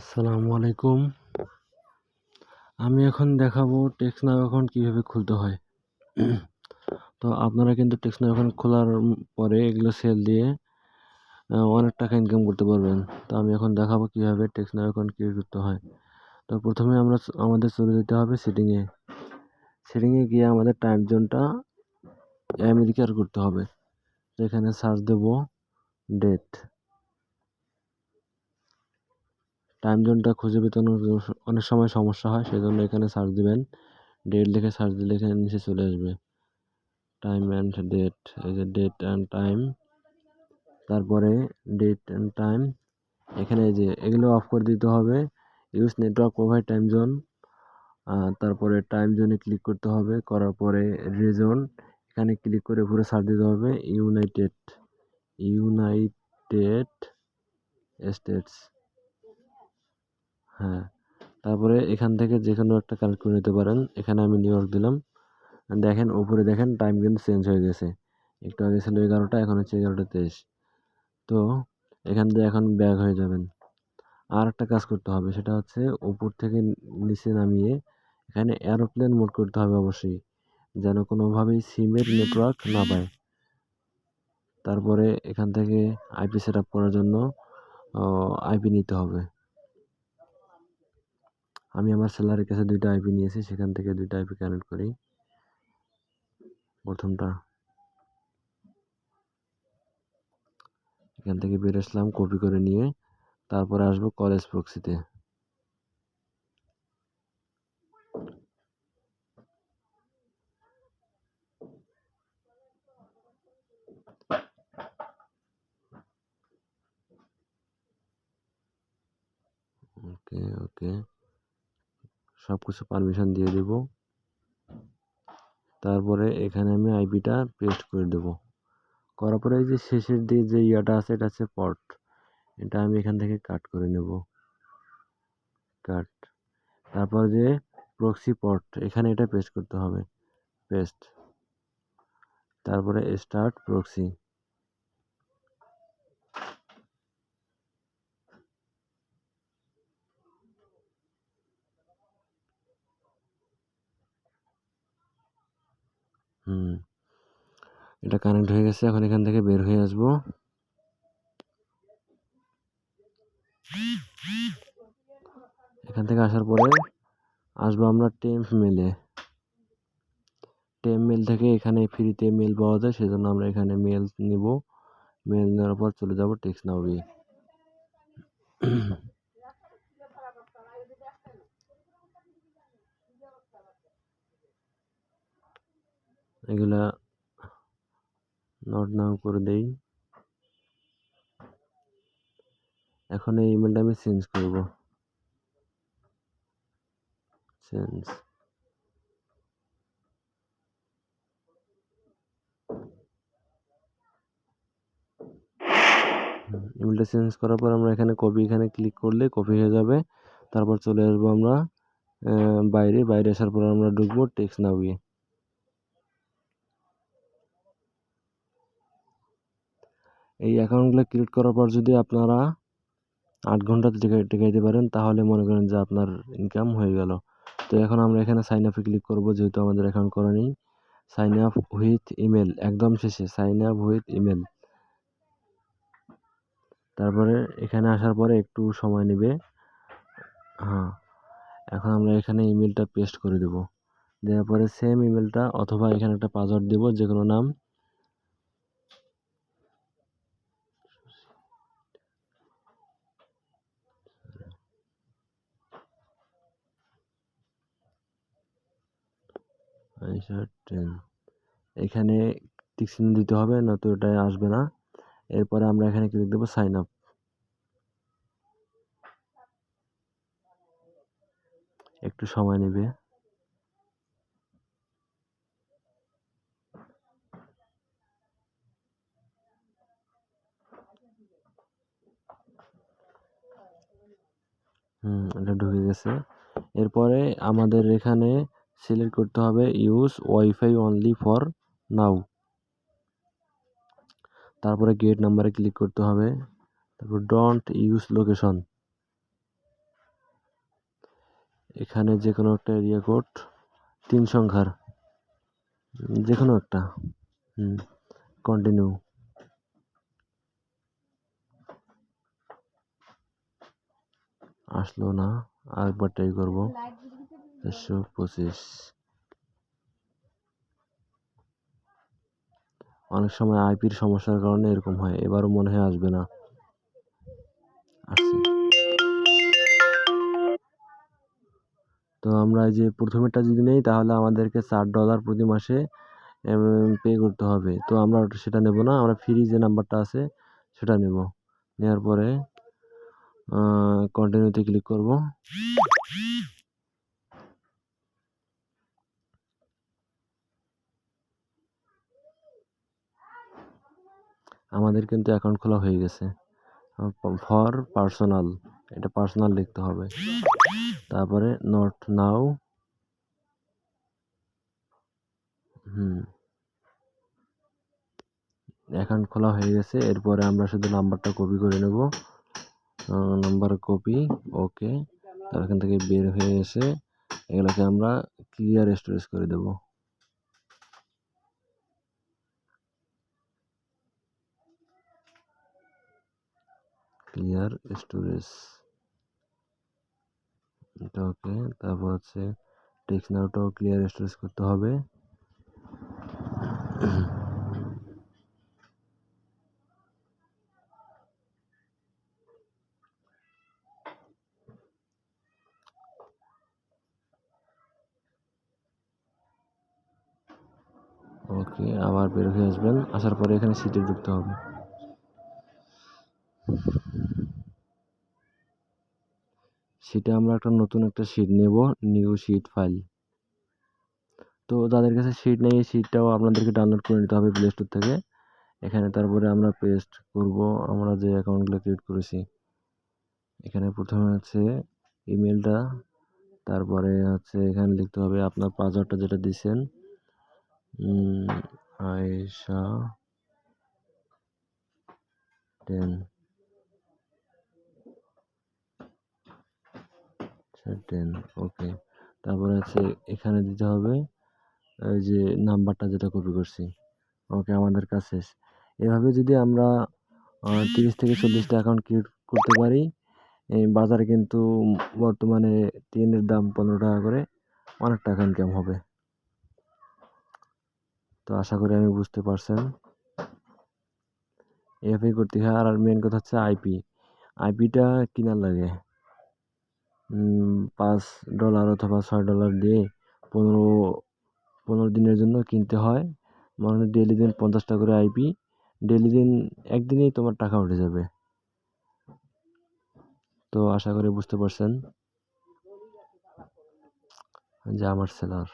আসসালামু আলাইকুম। আমি এখন দেখাবো টেক্সনাউ অ্যাকাউন্ট কিভাবে খুলতে হয়। তো আপনারা কিন্তু টেক্সনাউ অ্যাকাউন্ট খোলার পরে এগুলো সেল দিয়ে অনেক টাকা ইনকাম করতে পারবেন। তো আমি এখন দেখাবো কিভাবে টেক্সনাউ অ্যাকাউন্ট ক্রিয়েট করতে হয়। তো প্রথমে আমাদের চলে যেতে হবে সেটিংয়ে। সেটিংয়ে গিয়ে আমাদের টাইম জোনটা আমেরিকার করতে হবে। তো এখানে সার্চ দেব ডেট। টাইম জোনটা খুঁজে পেতে অনেক সময় সমস্যা হয়, সেজন্য এখানে সার্চ দিবেন। ডেট লিখে সার্চ দিলে এখানে নিচে চলে আসবে টাইম অ্যান্ড ডেট। এই যে ডেট অ্যান্ড টাইম, তারপরে ডেট অ্যান্ড টাইম। এখানে এই যে এগুলো অফ করে দিতে হবে। Use network provide time zone, তারপরে টাইম জোনে ক্লিক করতে হবে। করার পরে রিজন, এখানে ক্লিক করে পুরো সার্চ দিতে হবে ইউনাইটেড ইউনাইটেড স্টেটস। হ্যাঁ, তারপরে এখান থেকে যে কোনো একটা কালেক্ট করে নিতে পারেন। এখানে আমি নিউ ইয়র্ক দিলাম। দেখেন উপরে দেখেন টাইম কিন্তু চেঞ্জ হয়ে গেছে। একটু আগে ছিল 11টা, এখন হচ্ছে 11টা 23। তো এখান দিয়ে এখন ব্যাক হয়ে যাবেন। আর একটা কাজ করতে হবে, সেটা হচ্ছে উপর থেকে নিচে নামিয়ে এখানে এরোপ্লেন মোড করতে হবে অবশ্যই, যেন কোনোভাবেই সিমের নেটওয়ার্ক না পায়। তারপরে এখান থেকে আইপি সেট আপ করার জন্য আইপি নিতে হবে। আমি আমার সেলারের কাছে 2টা আইপি নিয়েছি, সেখান থেকে 2টা আইপি কানেক্ট করি। প্রথমটা এখান থেকে বের আসলাম, কপি করে নিয়ে তারপরে আসবো কলেজ প্রক্সিতে। ওকে ওকে, সব কিছু পারমিশন দিয়ে দেব। তারপরে এখানে আমি আইপিটা পেস্ট করে দেব। করার পরে এই যে শেষের দিকে যে ইয়াটা আছে, এটা হচ্ছে পট। এটা আমি এখান থেকে কাট করে নেব, কাট। তারপর যে প্রক্সি পট, এখানে এটা পেস্ট করতে হবে, পেস্ট। তারপরে স্টার্ট প্রক্সি। এটা কানেক্ট হয়ে গেছে। এখন এখান থেকে বের হয়ে আসবো। এখান থেকে আসার পরে আসবো আমরা টেম্প মেলে। টেম্প মেল থেকে এখানে ফ্রিতে মেল পাওয়া যায়, সেজন্য আমরা এখানে মেল নিব। মেল নেওয়ার পর চলে যাব টেক্সনাউ। এগুলা নট নাও করে দেই। এখন এই ইমেলটা আমি চেঞ্জ করব। চেঞ্জ। ইমেলটা চেঞ্জ করার পর আমরা এখানে কপি, এখানে ক্লিক করলে কপি হয়ে যাবে। তারপর চলে আসবো আমরা বাইরে। বাইরে আসার পর আমরা ঢুকবো টেক্সনাউ। এই অ্যাকাউন্টগুলো ক্রিয়েট করার পর যদি আপনারা 8 ঘন্টাতে টিকাইতে পারেন, তাহলে মনে করেন যে আপনার ইনকাম হয়ে গেল। তো এখন আমরা এখানে সাইন আপে ক্লিক করব, যেহেতু আমাদের অ্যাকাউন্ট করা নেই। সাইন আপ উইথ ইমেল, একদম শেষে সাইন আপ উইথ ইমেল। তারপরে এখানে আসার পরে একটু সময় নেবে। হ্যাঁ, এখন আমরা এখানে ইমেলটা পেস্ট করে দেব। দেওয়ার পরে সেম ইমেলটা, অথবা এখানে একটা পাসওয়ার্ড দেব, যে কোনো নাম। এখানে টিক চিহ্ন দিতে হবে, নয়তো এটা আসবে না। এরপরে আমরা এখানে ক্লিক দেবো সাইন আপ। একটু সময় নেবে। এটা ঢুকে গেছে। এরপরে আমাদের এখানে সিলেক্ট করতে হবে use wifi only for now. তারপরে গেট নাম্বারে ক্লিক করতে হবে। তারপর ডোন্ট ইউজ লোকেশন। এখানে যে কোনো একটা এরিয়া কোড 3 সংখ্যার যে কোনো একটা কন্টিনিউ আসলো না, আরেকবার ট্রাই করবো। 425 অনেক সময় আইপির সমস্যার কারণে এরকম হয়, এবারও মনে হয় আসবে না। আসছে। তো আমরা এই যে প্রথমেরটা যদি নেই তাহলে আমাদেরকে $4 প্রতি মাসে পে করতে হবে। তো আমরা সেটা নেব না, আমরা ফ্রি যে নাম্বারটা আছে সেটা নেব। নেওয়ার পরে কন্টিনিউতে ক্লিক করব। আমাদের কিন্তু অ্যাকাউন্ট খোলা হয়ে গেছে। ফর পার্সোনাল, এটা পার্সোনাল লিখতে হবে। তারপরে নট নাও, অ্যাকাউন্ট খোলা হয়ে গেছে। এরপরে আমরা শুধু নাম্বারটা কপি করে নেব, নাম্বার কপি, ওকে। তার এখান থেকে বের হয়ে এসে এগুলোকে আমরা ক্লিয়ার স্টোরেজ করে দেব। ক্লিয়ার স্টোরেজ, এটা ওকে। তারপর হচ্ছে টেক্সট নাওটাও ক্লিয়ার স্টোরেজ করতে হবে। ওকে, আবার বের হয়ে আসবেন, আসার পরে এখানে সিটে ঢুকতে হবে। সিটে আমরা একটা নতুন একটা শিট নেব, নিউ শিট ফাইল। তো যাদের কাছে শিট নেই, এই শিটটাও আপনাদেরকে ডাউনলোড করে নিতে হবে প্লে স্টোর থেকে। এখানে তারপরে আমরা পেস্ট করব আমরা যে অ্যাকাউন্টগুলো ক্রিয়েট করেছি। এখানে প্রথমে হচ্ছে ইমেলটা, তারপরে হচ্ছে এখানে লিখতে হবে আপনার পাসওয়ার্ডটা যেটা দিয়েছেন, আয়েশা 10 ওকে। তারপরে হচ্ছে এখানে দিতে হবে ওই যে নাম্বারটা যেটা কপি করছি। ওকে, আমাদের কাজ শেষ। এভাবে যদি আমরা 30 থেকে 40টা অ্যাকাউন্ট ক্রিয়েট করতে পারি, এই বাজারে কিন্তু বর্তমানে টিনের দাম 15 টাকা করে, অনেক টাকা ইনকাম হবে। তো আশা করি আমি বুঝতে পারছেন। এভাবেই করতে হয়। আর মেন কথা হচ্ছে আইপিটা কিনার লাগে $5 অথবা $6 দিয়ে 15 দিনের জন্য কিনতে হয়। মানে ডেইলি দিন 50টা করে আইপি, ডেইলি দিন একদিনেই তোমার টাকা উঠে যাবে। তো আশা করি বুঝতে পারছেন যে আমার সেলার।